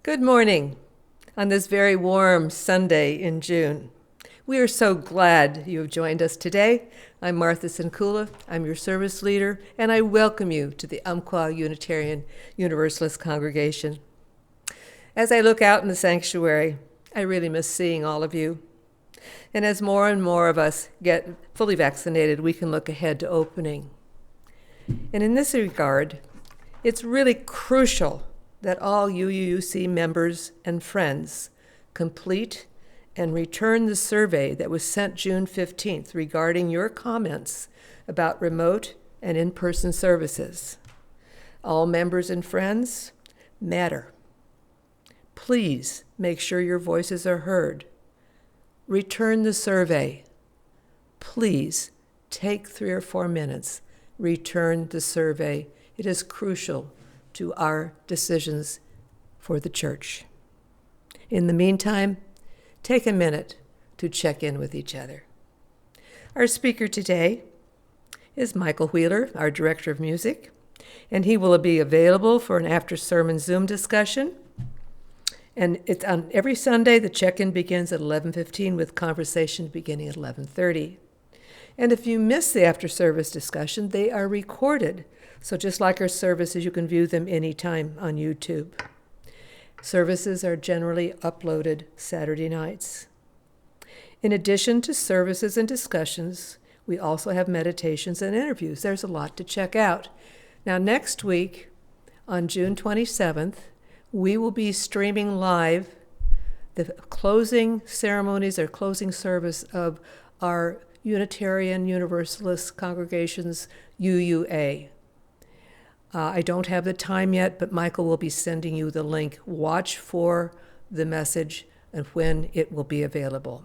Good morning on this very warm Sunday in June. We are so glad you have joined us today. I'm Martha Sinkula. I'm your service leader, and I welcome you to the Umpqua Unitarian Universalist congregation. As I look out in the sanctuary, I really miss seeing all of you. And as more and more of us get fully vaccinated, we can look ahead to opening. And in this regard, it's really crucial that all UUUC members and friends complete and return the survey that was sent June 15th regarding your comments about remote and in-person services. All members and friends matter. Please make sure your voices are heard. Return the survey. Please take 3 or 4 minutes. Return the survey. It is crucial to our decisions for the church. In the meantime, take a minute to check in with each other. Our speaker today is Michael Wheeler, our Director of Music, and he will be available for an after-sermon Zoom discussion. And it's on every Sunday. The check-in begins at 11:15 with conversation beginning at 11:30. And if you miss the after-service discussion, they are recorded. So just like our services, you can view them anytime on YouTube. Services are generally uploaded Saturday nights. In addition to services and discussions, we also have meditations and interviews. There's a lot to check out. Now, next week, on June 27th, we will be streaming live the closing ceremonies or closing service of our Unitarian Universalist Congregation's UUA. I don't have the time yet, but Michael will be sending you the link. Watch for the message and when it will be available.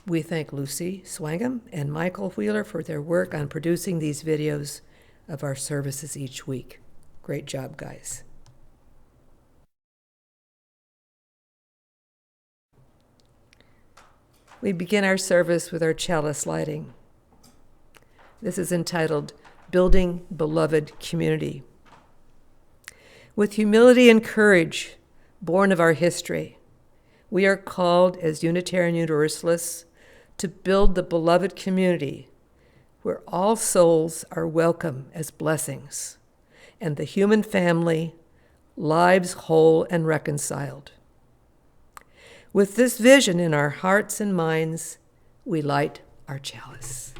We thank Lucy Swangam and Michael Wheeler for their work on producing these videos of our services each week. Great job, guys. We begin our service with our chalice lighting. This is entitled Building Beloved Community. With humility and courage, born of our history, we are called as Unitarian Universalists to build the beloved community where all souls are welcome as blessings and the human family, lives whole and reconciled. With this vision in our hearts and minds, we light our chalice.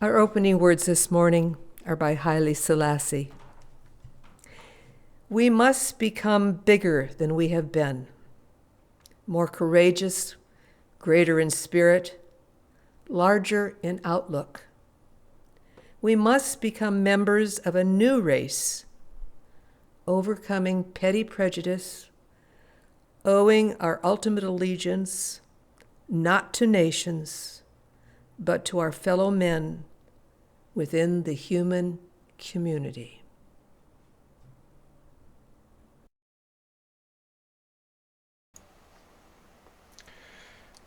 Our opening words this morning are by Haile Selassie. We must become bigger than we have been, more courageous, greater in spirit, larger in outlook. We must become members of a new race, overcoming petty prejudice, owing our ultimate allegiance not to nations, but to our fellow men within the human community.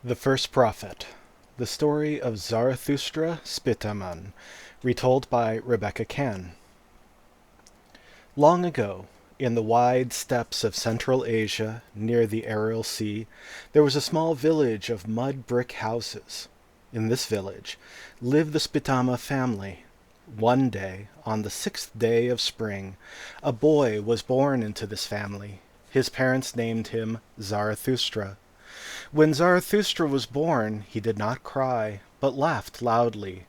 The First Prophet, the story of Zarathustra Spitaman, retold by Rebecca Cann. Long ago, in the wide steppes of Central Asia, near the Aral Sea, there was a small village of mud brick houses. In this village lived the Spitama family. One day, on the 6th day of spring, a boy was born into this family. His parents named him Zarathustra. When Zarathustra was born, he did not cry, but laughed loudly.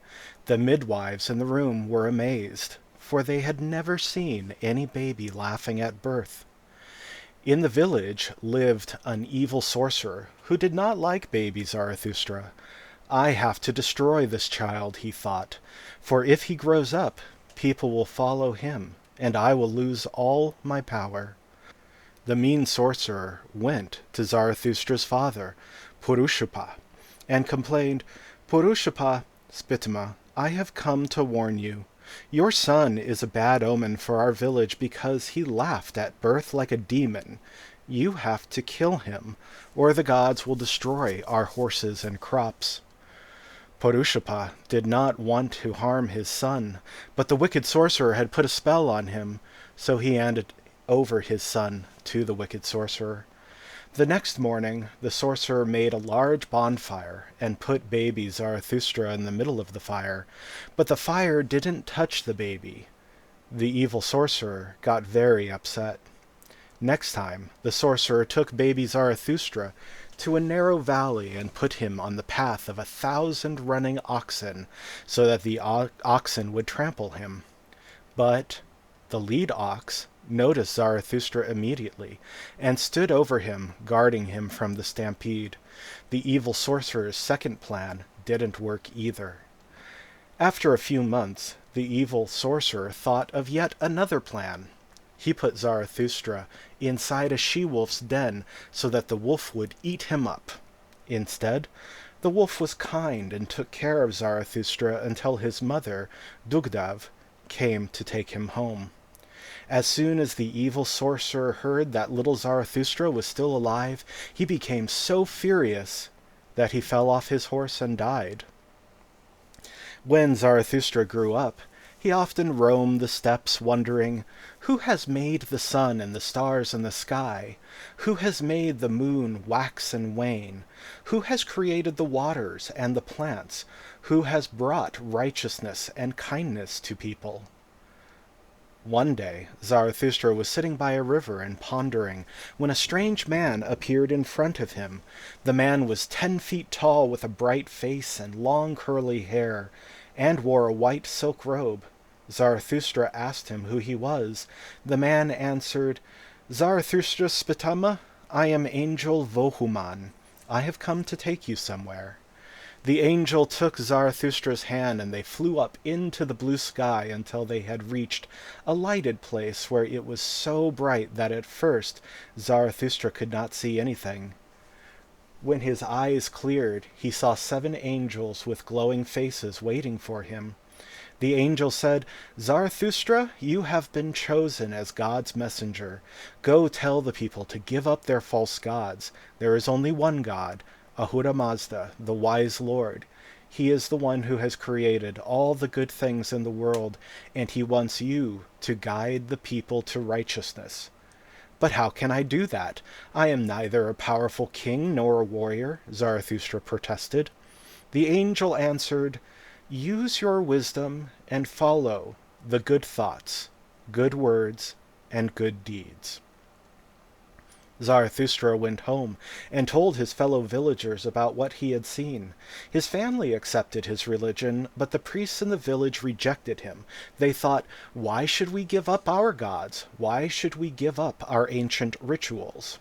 The midwives in the room were amazed, for they had never seen any baby laughing at birth. In the village lived an evil sorcerer who did not like baby Zarathustra. I have to destroy this child, he thought, for if he grows up, people will follow him, and I will lose all my power. The mean sorcerer went to Zarathustra's father, Purushapa, and complained, Purushapa, Spitama, I have come to warn you. Your son is a bad omen for our village because he laughed at birth like a demon. You have to kill him, or the gods will destroy our horses and crops. Purushapa did not want to harm his son, but the wicked sorcerer had put a spell on him, so he handed over his son to the wicked sorcerer. The next morning, the sorcerer made a large bonfire and put baby Zarathustra in the middle of the fire, but the fire didn't touch the baby. The evil sorcerer got very upset. Next time, the sorcerer took baby Zarathustra to a narrow valley and put him on the path of 1,000 running oxen, so that the oxen would trample him. But the lead ox noticed Zarathustra immediately, and stood over him, guarding him from the stampede. The evil sorcerer's second plan didn't work either. After a few months, the evil sorcerer thought of yet another plan. He put Zarathustra inside a she-wolf's den so that the wolf would eat him up. Instead, the wolf was kind and took care of Zarathustra until his mother, Dugdav, came to take him home. As soon as the evil sorcerer heard that little Zarathustra was still alive, he became so furious that he fell off his horse and died. When Zarathustra grew up, he often roamed the steppes wondering, who has made the sun and the stars in the sky? Who has made the moon wax and wane? Who has created the waters and the plants? Who has brought righteousness and kindness to people? One day, Zarathustra was sitting by a river and pondering, when a strange man appeared in front of him. The man was 10 feet tall, with a bright face and long curly hair, and wore a white silk robe. Zarathustra asked him who he was. The man answered, Zarathustra Spitama, I am Angel Vohuman. I have come to take you somewhere. The angel took Zarathustra's hand, and they flew up into the blue sky until they had reached a lighted place where it was so bright that at first Zarathustra could not see anything. When his eyes cleared, he saw 7 angels with glowing faces waiting for him. The angel said, Zarathustra, you have been chosen as God's messenger. Go tell the people to give up their false gods. There is only one God, Ahura Mazda, the wise Lord. He is the one who has created all the good things in the world, and he wants you to guide the people to righteousness. But how can I do that? I am neither a powerful king nor a warrior, Zarathustra protested. The angel answered, Use your wisdom and follow the good thoughts, good words, and good deeds. Zarathustra went home and told his fellow villagers about what he had seen. His family accepted his religion, but the priests in the village rejected him. They thought, why should we give up our gods? Why should we give up our ancient rituals?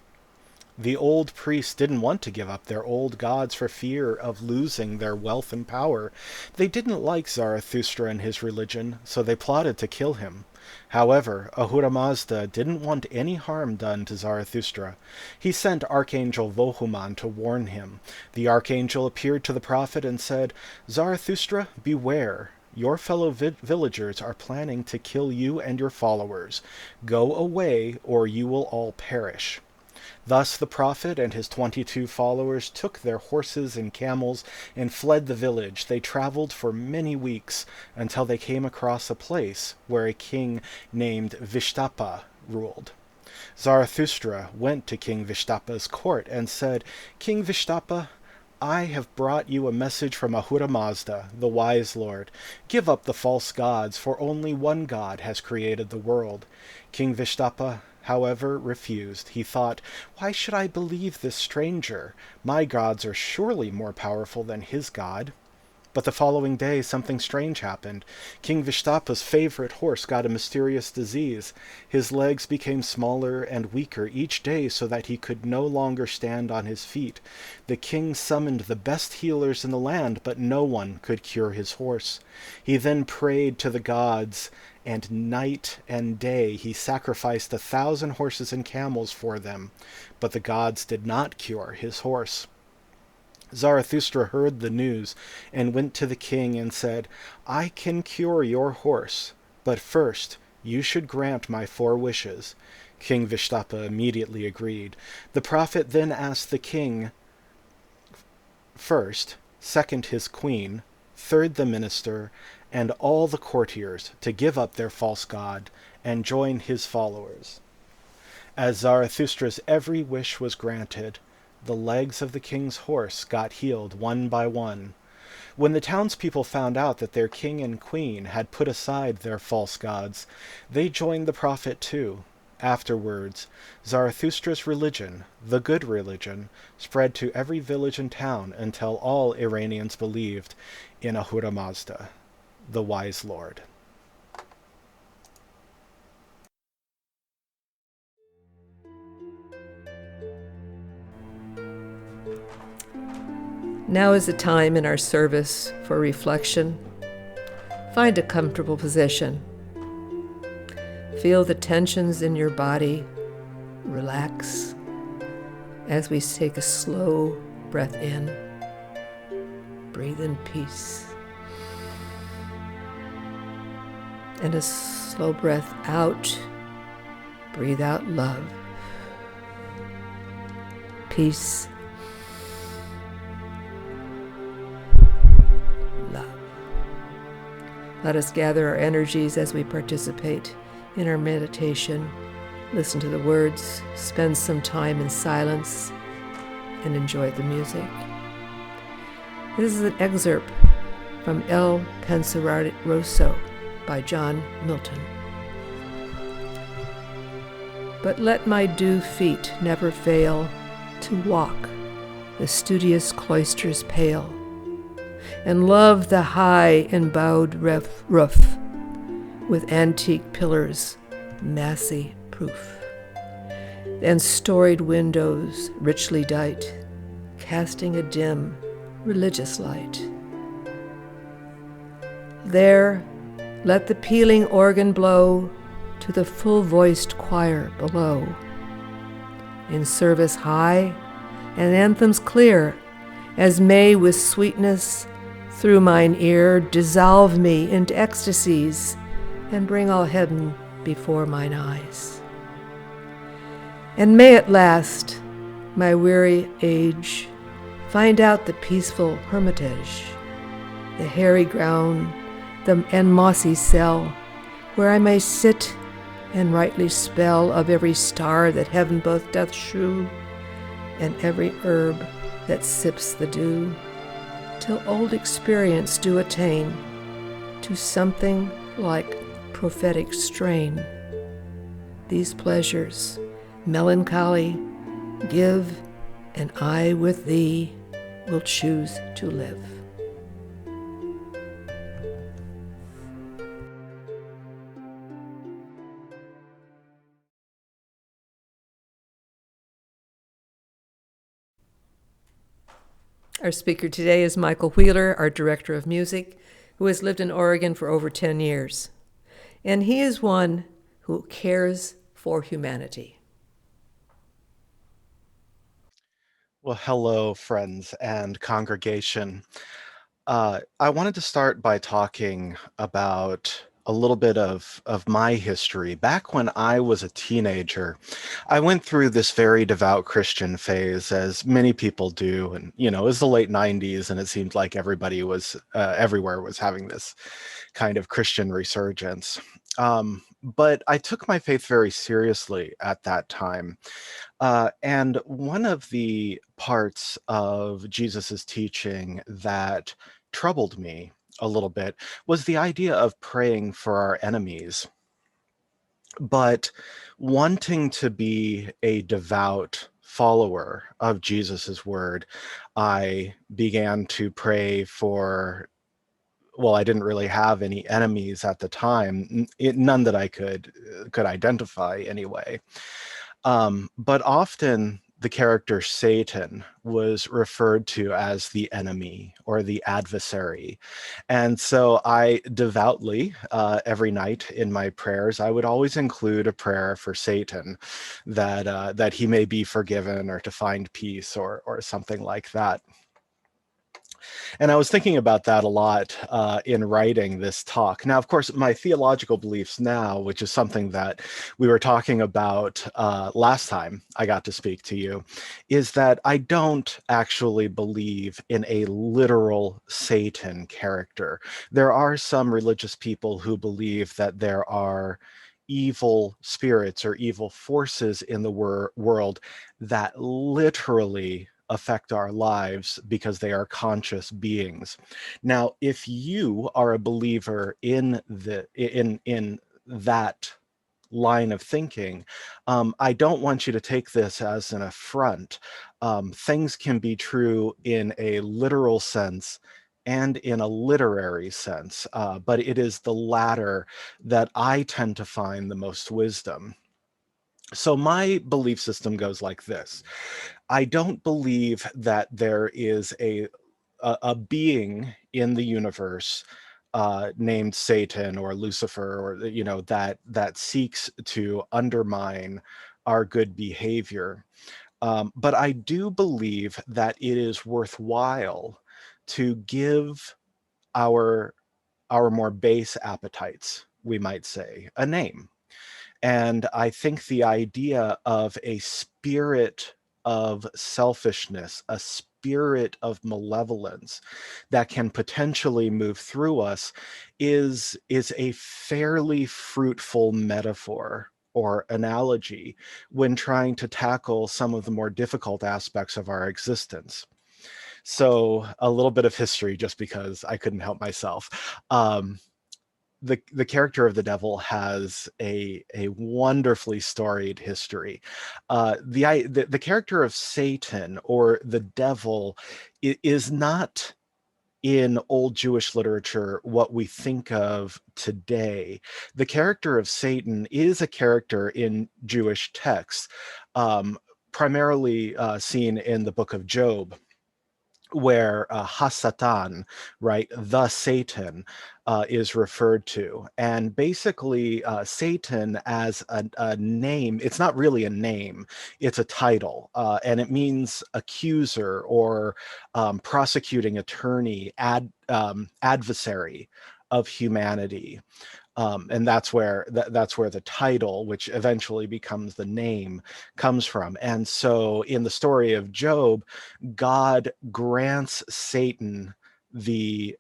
The old priests didn't want to give up their old gods for fear of losing their wealth and power. They didn't like Zarathustra and his religion, so they plotted to kill him. However, Ahura Mazda didn't want any harm done to Zarathustra. He sent Archangel Vohuman to warn him. The archangel appeared to the prophet and said, Zarathustra, beware. Your fellow villagers are planning to kill you and your followers. Go away, or you will all perish. Thus the prophet and his 22 followers took their horses and camels and fled the village. They traveled for many weeks until they came across a place where a king named Vishtapa ruled. Zarathustra went to King Vishtapa's court and said, King Vishtapa, I have brought you a message from Ahura Mazda, the wise Lord. Give up the false gods, for only one God has created the world. King Vishtapa, however, refused. He thought, "Why should I believe this stranger? My gods are surely more powerful than his god." But the following day, something strange happened. King Vishtapa's favorite horse got a mysterious disease. His legs became smaller and weaker each day so that he could no longer stand on his feet. The king summoned the best healers in the land, but no one could cure his horse. He then prayed to the gods, and night and day he sacrificed 1,000 horses and camels for them. But the gods did not cure his horse. Zarathustra heard the news and went to the king and said, "I can cure your horse, but first you should grant my 4 wishes." King Vishtapa immediately agreed. The prophet then asked the king first, second his queen, third the minister, and all the courtiers to give up their false god and join his followers. As Zarathustra's every wish was granted, the legs of the king's horse got healed one by one. When the townspeople found out that their king and queen had put aside their false gods, they joined the prophet too. Afterwards, Zarathustra's religion, the good religion, spread to every village and town until all Iranians believed in Ahura Mazda, the wise lord. Now is the time in our service for reflection. Find a comfortable position. Feel the tensions in your body relax as we take a slow breath in. Breathe in peace. And a slow breath out. Breathe out love. Peace. Love. Let us gather our energies as we participate in our meditation. Listen to the words, spend some time in silence, and enjoy the music. This is an excerpt from El Penseroso by John Milton. But let my dew feet never fail to walk the studious cloisters pale, and love the high embowed roof with antique pillars massy proof, and storied windows richly dight, casting a dim religious light. There let the pealing organ blow to the full-voiced choir below, in service high and anthems clear, as may with sweetness through mine ear dissolve me into ecstasies, and bring all heaven before mine eyes. And may at last my weary age find out the peaceful hermitage, the hairy ground, and mossy cell, where I may sit and rightly spell of every star that heaven both doth shew, and every herb that sips the dew, till old experience do attain to something like prophetic strain. These pleasures, melancholy, give, and I with thee will choose to live. Our speaker today is Michael Wheeler, our director of music, who has lived in Oregon for over 10 years. And he is one who cares for humanity. Well, hello, friends and congregation. I wanted to start by talking about a little bit of my history. Back when I was a teenager, I went through this very devout Christian phase, as many people do. And, it was the late 90s, and it seemed like everybody was, everywhere was having this kind of Christian resurgence. But I took my faith very seriously at that time. And one of the parts of Jesus's teaching that troubled me a little bit was the idea of praying for our enemies. But wanting to be a devout follower of Jesus's word, I began to pray for, well, I didn't really have any enemies at the time, none that I could identify anyway. But often the character Satan was referred to as the enemy or the adversary. And so I devoutly, every night in my prayers, I would always include a prayer for Satan, that he may be forgiven or to find peace or something like that. And I was thinking about that a lot in writing this talk. Now, of course, my theological beliefs now, which is something that we were talking about last time I got to speak to you, is that I don't actually believe in a literal Satan character. There are some religious people who believe that there are evil spirits or evil forces in the world that literally affect our lives because they are conscious beings. Now, if you are a believer in that line of thinking, I don't want you to take this as an affront. Things can be true in a literal sense and in a literary sense, but it is the latter that I tend to find the most wisdom. So my belief system goes like this. I don't believe that there is a being in the universe named Satan or Lucifer, or that seeks to undermine our good behavior. But I do believe that it is worthwhile to give our our more base appetites, we might say, a name. And I think the idea of a spirit of selfishness, a spirit of malevolence that can potentially move through us is a fairly fruitful metaphor or analogy when trying to tackle some of the more difficult aspects of our existence. So a little bit of history, just because I couldn't help myself. The character of the devil has a wonderfully storied history. The character of Satan or the devil is not in old Jewish literature what we think of today. The character of Satan is a character in Jewish texts, um, primarily seen in the book of Job, where Hasatan, right, the Satan, is referred to. And basically, Satan as a name, it's not really a name, it's a title. And it means accuser or prosecuting attorney, adversary of humanity. And that's where the title, which eventually becomes the name, comes from. And so in the story of Job, God grants Satan the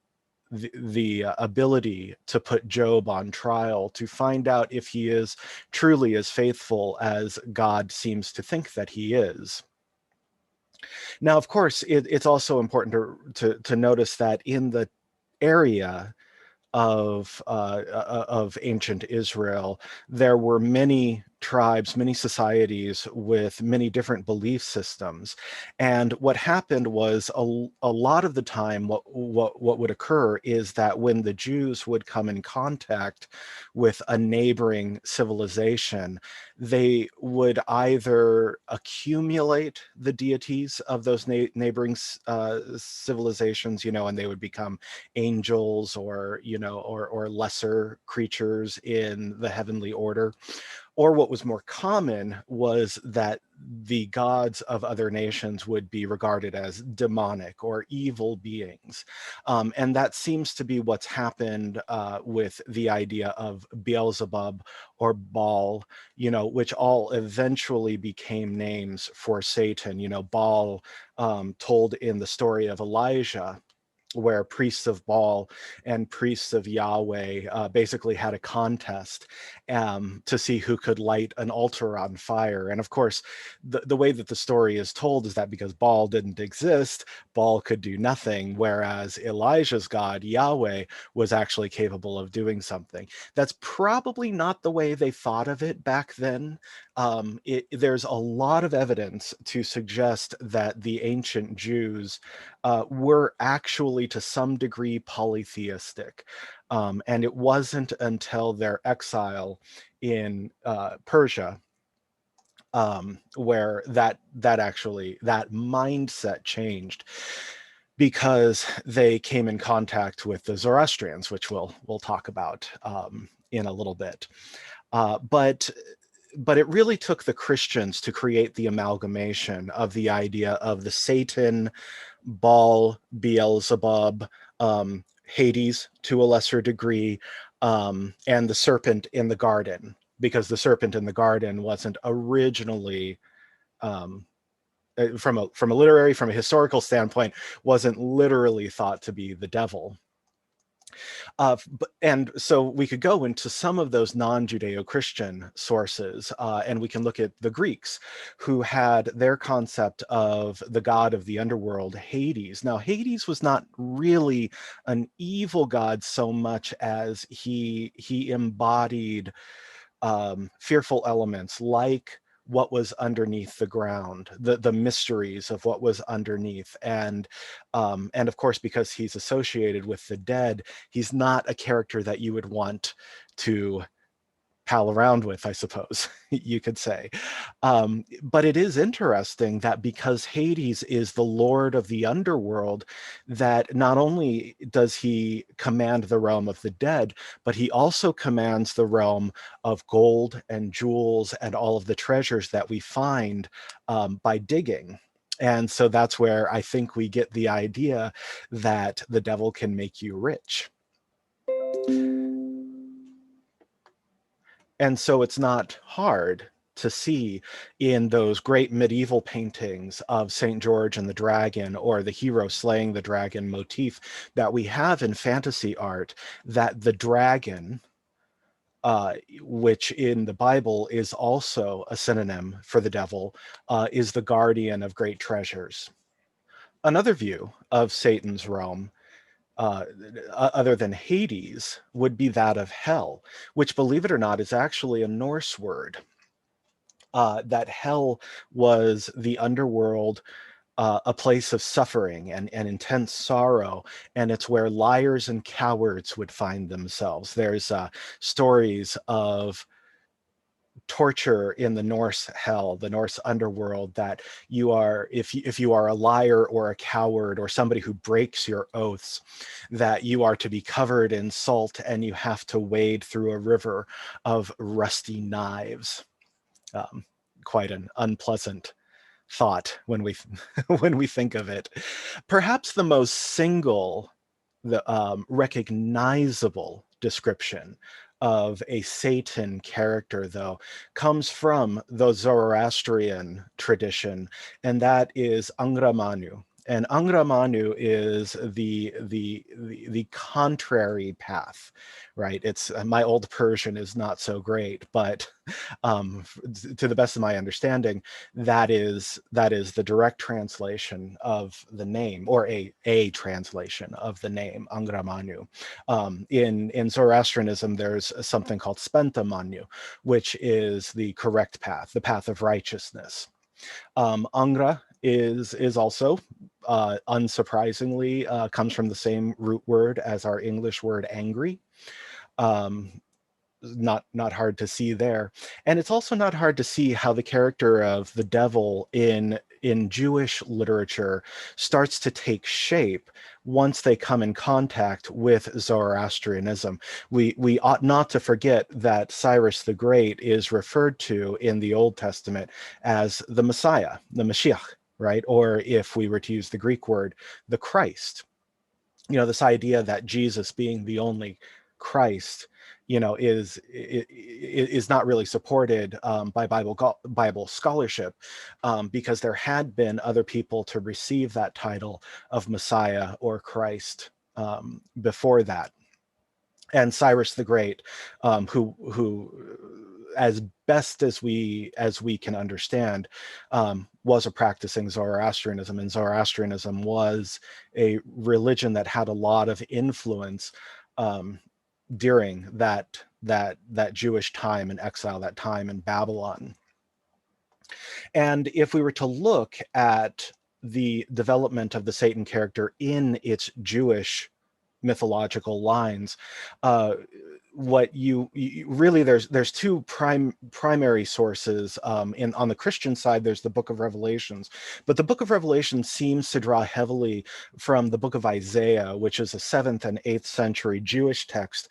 the ability to put Job on trial to find out if he is truly as faithful as God seems to think that he is. Now, of course, it's also important to notice that in the area of ancient Israel, there were many tribes, many societies with many different belief systems. And what happened was a lot of the time, what would occur is that when the Jews would come in contact with a neighboring civilization, they would either accumulate the deities of those neighboring civilizations, and they would become angels or or lesser creatures in the heavenly order. Or what was more common was that the gods of other nations would be regarded as demonic or evil beings. And that seems to be what's happened with the idea of Beelzebub or Baal, which all eventually became names for Satan. Baal, told in the story of Elijah, where priests of Baal and priests of Yahweh basically had a contest to see who could light an altar on fire. And of course, the way that the story is told is that because Baal didn't exist, Baal could do nothing, whereas Elijah's God, Yahweh, was actually capable of doing something. That's probably not the way they thought of it back then. There's a lot of evidence to suggest that the ancient Jews were actually to some degree polytheistic. And it wasn't until their exile in Persia where that mindset changed, because they came in contact with the Zoroastrians, which we'll talk about in a little bit. But it really took the Christians to create the amalgamation of the idea of the Satan, Baal, Beelzebub, Hades to a lesser degree, and the serpent in the garden, because the serpent in the garden wasn't originally, um, from a historical standpoint, wasn't literally thought to be the devil. And so we could go into some of those non-Judeo-Christian sources, and we can look at the Greeks, who had their concept of the god of the underworld, Hades. Now, Hades was not really an evil god so much as he embodied fearful elements like what was underneath the ground, the mysteries of what was underneath. And of course, because he's associated with the dead, he's not a character that you would want to pal around with, I suppose you could say. But it is interesting that because Hades is the lord of the underworld, that not only does he command the realm of the dead, but he also commands the realm of gold and jewels and all of the treasures that we find by digging. And so that's where I think we get the idea that the devil can make you rich. And so it's not hard to see in those great medieval paintings of St. George and the dragon, or the hero slaying the dragon motif that we have in fantasy art, that the dragon, which in the Bible is also a synonym for the devil, is the guardian of great treasures. Another view of Satan's realm, uh, other than Hades, would be that of hell, which, believe it or not, is actually a Norse word. That hell was the underworld, a place of suffering and intense sorrow, and it's where liars and cowards would find themselves. There's stories of torture in the Norse hell, the Norse underworld, that you are, if you are a liar or a coward or somebody who breaks your oaths, that you are to be covered in salt and you have to wade through a river of rusty knives. Um, Quite an unpleasant thought when we when we think of it. Perhaps the most recognizable description of a Satan character, though, comes from the Zoroastrian tradition, and that is Angra Manu. And Angra Manu is the contrary path, right? It's my old Persian is not so great, but to the best of my understanding, that is the direct translation of the name, or a translation of the name Angra Manu. In Zoroastrianism, there's something called Spenta Manu, which is the correct path, the path of righteousness. Angra is also, unsurprisingly, comes from the same root word as our English word angry. Um, not hard to see there. And it's also not hard to see how the character of the devil in Jewish literature starts to take shape once they come in contact with Zoroastrianism. We ought not to forget that Cyrus the Great is referred to in the Old Testament as the Messiah, the Mashiach, right? Or if we were to use the Greek word, the Christ. You know, this idea that Jesus, being the only Christ, is not really supported by Bible scholarship, because there had been other people to receive that title of Messiah or Christ before that. And Cyrus the Great, who as best as we can understand, was a practicing Zoroastrianism, and Zoroastrianism was a religion that had a lot of influence um, during that Jewish time in exile, that time in Babylon. And if we were to look at the development of the Satan character in its Jewish mythological lines, uh, what you really, there's two primary sources. In On the Christian side, there's the Book of Revelations, but the Book of Revelation seems to draw heavily from the Book of Isaiah, which is a 7th and 8th century Jewish text.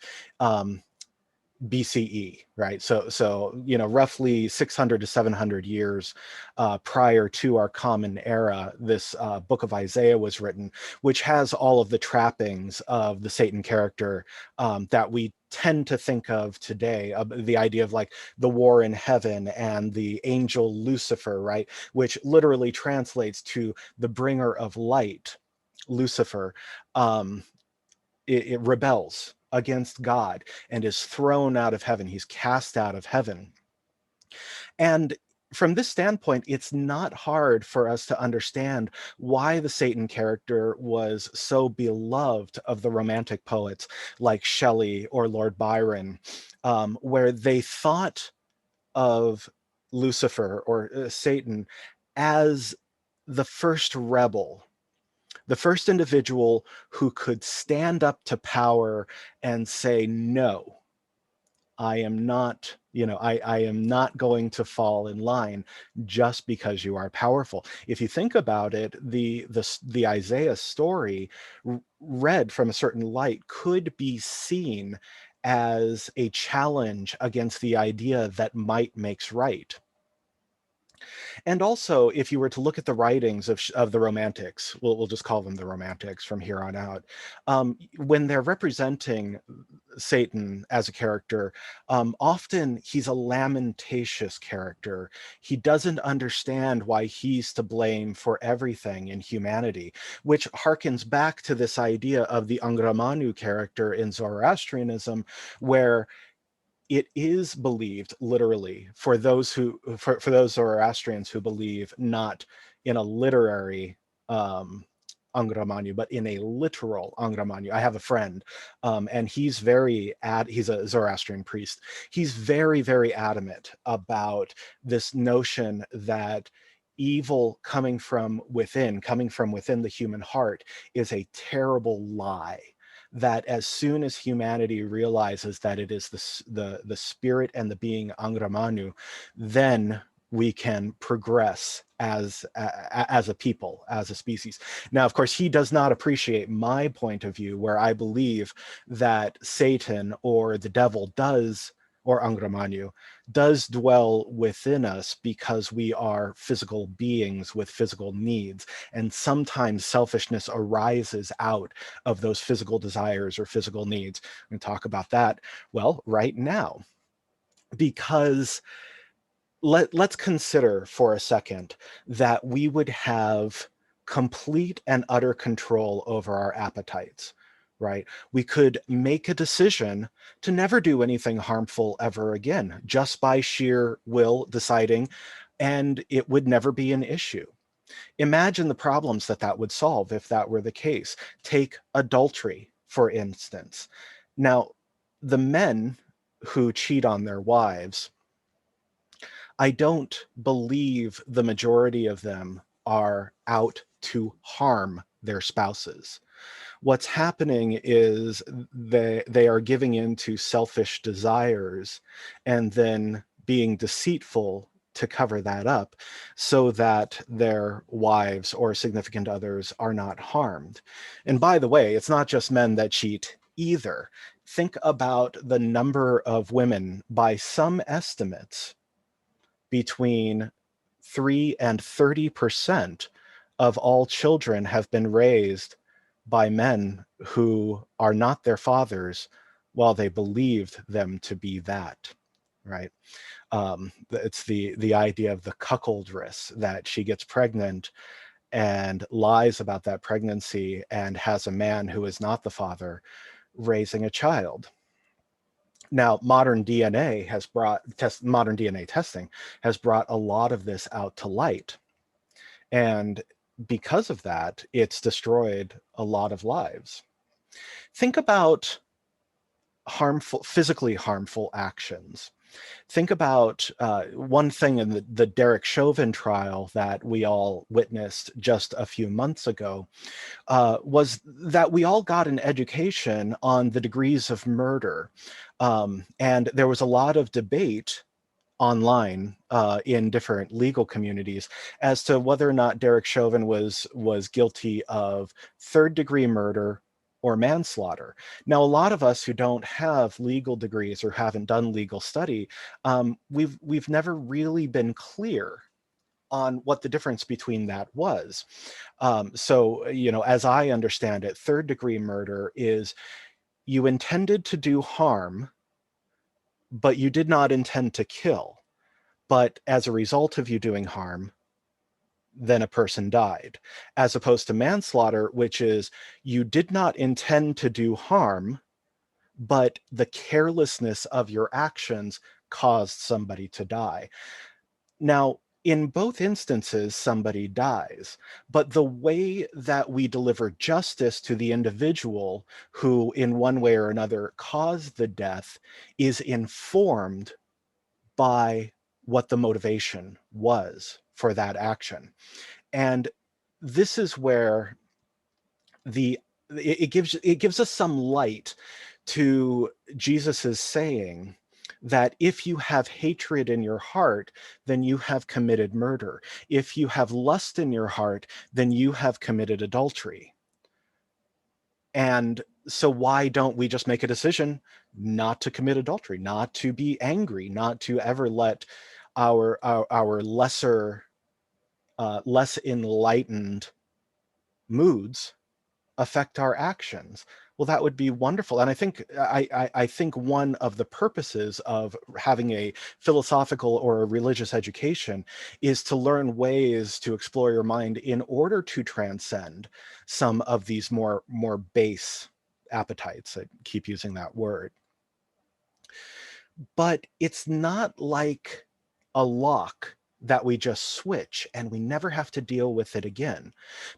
BCE, right? So roughly 600 to 700 years prior to our common era, this book of Isaiah was written, which has all of the trappings of the Satan character that we tend to think of today, the idea of like the war in heaven and the angel Lucifer, right? Which literally translates to the bringer of light, Lucifer. Um, it rebels against God and is thrown out of heaven. He's cast out of heaven. And from this standpoint, it's not hard for us to understand why the Satan character was so beloved of the Romantic poets like Shelley or Lord Byron, where they thought of Lucifer or Satan as the first rebel, the first individual who could stand up to power and say, no, I am not, I am not going to fall in line just because you are powerful. If you think about it, the Isaiah story read from a certain light could be seen as a challenge against the idea that might makes right. And also, if you were to look at the writings of the Romantics, we'll just call them the Romantics from here on out, when they're representing Satan as a character, often he's a lamentatious character. He doesn't understand why he's to blame for everything in humanity, which harkens back to this idea of the Angra Mainyu character in Zoroastrianism, where it is believed literally for those for those Zoroastrians who believe not in a literary Angra Mainyu, but in a literal Angra Mainyu. I have a friend, and he's he's a Zoroastrian priest. He's very, very adamant about this notion that evil coming from within the human heart, is a terrible lie, that as soon as humanity realizes that it is the spirit and the being Angra Mainyu, then we can progress as a people, as a species. Now, of course, he does not appreciate my point of view, where I believe that Satan or the devil or Angra Mainyu does dwell within us because we are physical beings with physical needs. And sometimes selfishness arises out of those physical desires or physical needs. We can talk about that, well, right now, because let's consider for a second that we would have complete and utter control over our appetites, right? We could make a decision to never do anything harmful ever again, just by sheer will deciding, and it would never be an issue. Imagine the problems that would solve if that were the case. Take adultery, for instance. Now, the men who cheat on their wives, I don't believe the majority of them are out to harm their spouses. What's happening is they are giving in to selfish desires and then being deceitful to cover that up so that their wives or significant others are not harmed. And by the way, it's not just men that cheat either. Think about the number of women, by some estimates, between 3 and 30% of all children have been raised by men who are not their fathers, while they believed them to be that, right? It's the idea of the cuckoldress, that she gets pregnant and lies about that pregnancy and has a man who is not the father raising a child. Now, modern DNA testing has brought a lot of this out to light, and because of that, it's destroyed a lot of lives. Think about physically harmful actions. Think about one thing in the Derek Chauvin trial that we all witnessed just a few months ago, was that we all got an education on the degrees of murder. And there was a lot of debate online in different legal communities as to whether or not Derek Chauvin was guilty of third-degree murder or manslaughter. Now, a lot of us who don't have legal degrees or haven't done legal study, we've never really been clear on what the difference between that was. So, as I understand it, third-degree murder is you intended to do harm, but you did not intend to kill. But as a result of you doing harm, then a person died. As opposed to manslaughter, which is you did not intend to do harm, but the carelessness of your actions caused somebody to die. Now, in both instances, somebody dies, but the way that we deliver justice to the individual who, in one way or another, caused the death is informed by what the motivation was for that action. And this is where the it gives us some light to Jesus's saying that if you have hatred in your heart, then you have committed murder. If you have lust in your heart, then you have committed adultery. And so why don't we just make a decision not to commit adultery, not to be angry, not to ever let our lesser, less enlightened moods affect our actions? Well, that would be wonderful. And I think one of the purposes of having a philosophical or a religious education is to learn ways to explore your mind in order to transcend some of these more base appetites. I keep using that word. But it's not like a lock that we just switch and we never have to deal with it again.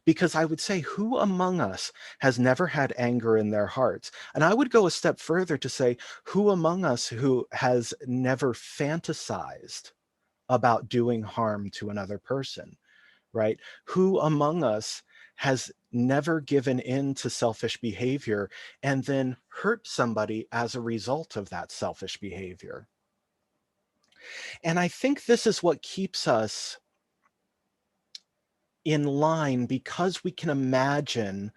Because I would say, who among us has never had anger in their hearts? And I would go a step further to say, who among us who has never fantasized about doing harm to another person, right? Who among us has never given in to selfish behavior and then hurt somebody as a result of that selfish behavior? And I think this is what keeps us in line, because we can imagine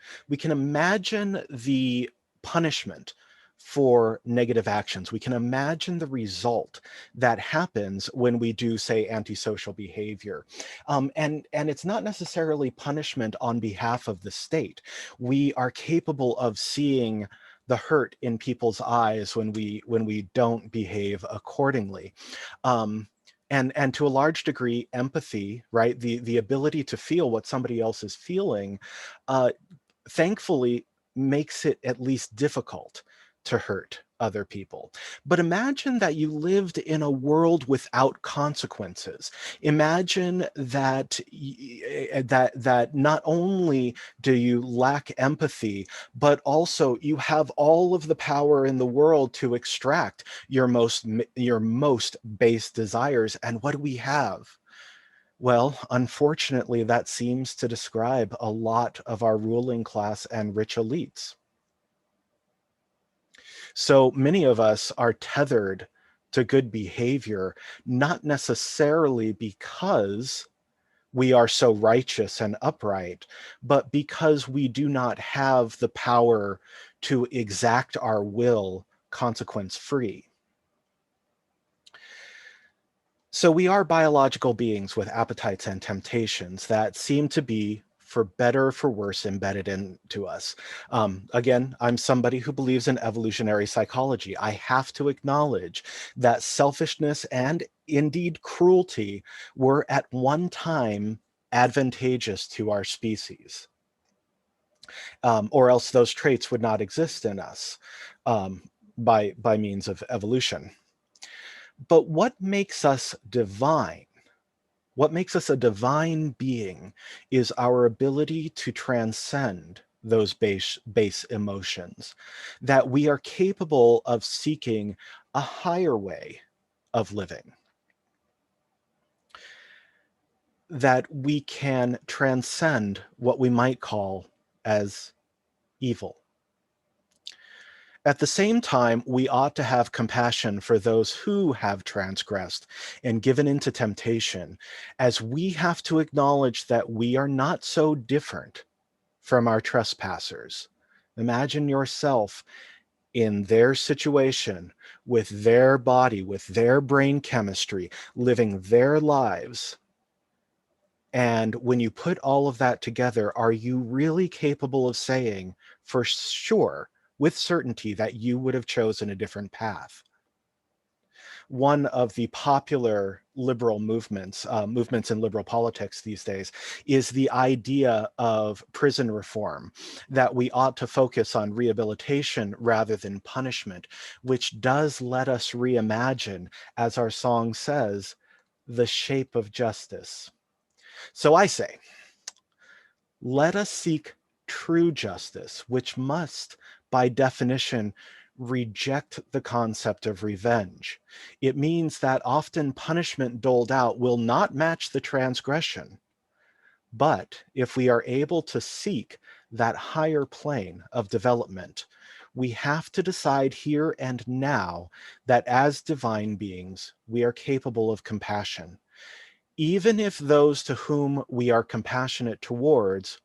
the punishment for negative actions. We can imagine the result that happens when we do, say, antisocial behavior. And it's not necessarily punishment on behalf of the state. We are capable of seeing the hurt in people's eyes when we don't behave accordingly. Um, and to a large degree, empathy, right? The ability to feel what somebody else is feeling, uh, thankfully makes it at least difficult to hurt other people. But imagine that you lived in a world without consequences. Imagine that not only do you lack empathy, but also you have all of the power in the world to extract your most base desires. And what do we have? Well, unfortunately, that seems to describe a lot of our ruling class and rich elites. So many of us are tethered to good behavior, not necessarily because we are so righteous and upright, but because we do not have the power to exact our will consequence free. So we are biological beings with appetites and temptations that seem to be for better or for worse, embedded into us. Again, I'm somebody who believes in evolutionary psychology. I have to acknowledge that selfishness and indeed cruelty were at one time advantageous to our species, or else those traits would not exist in us by means of evolution. But what makes us divine? What makes us a divine being is our ability to transcend those base emotions, that we are capable of seeking a higher way of living, that we can transcend what we might call as evil. At the same time, we ought to have compassion for those who have transgressed and given into temptation, as we have to acknowledge that we are not so different from our trespassers. Imagine yourself in their situation, with their body, with their brain chemistry, living their lives. And when you put all of that together, are you really capable of saying for sure, with certainty, that you would have chosen a different path? One of the popular liberal movements in liberal politics these days, is the idea of prison reform, that we ought to focus on rehabilitation rather than punishment, which does let us reimagine, as our song says, the shape of justice. So I say, let us seek true justice, which must, by definition, reject the concept of revenge. It means that often punishment doled out will not match the transgression. But if we are able to seek that higher plane of development, we have to decide here and now that as divine beings, we are capable of compassion, even if those to whom we are compassionate towards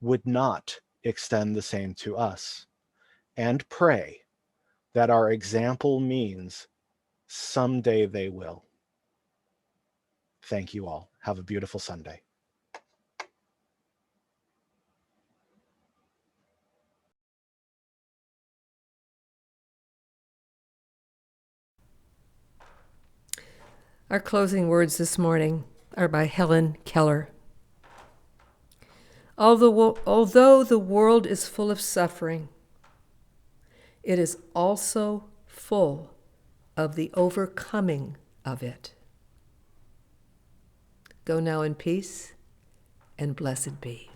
would not extend the same to us, and pray that our example means someday they will. Thank you all. Have a beautiful Sunday. Our closing words this morning are by Helen Keller. Although the world is full of suffering, it is also full of the overcoming of it. Go now in peace, and blessed be.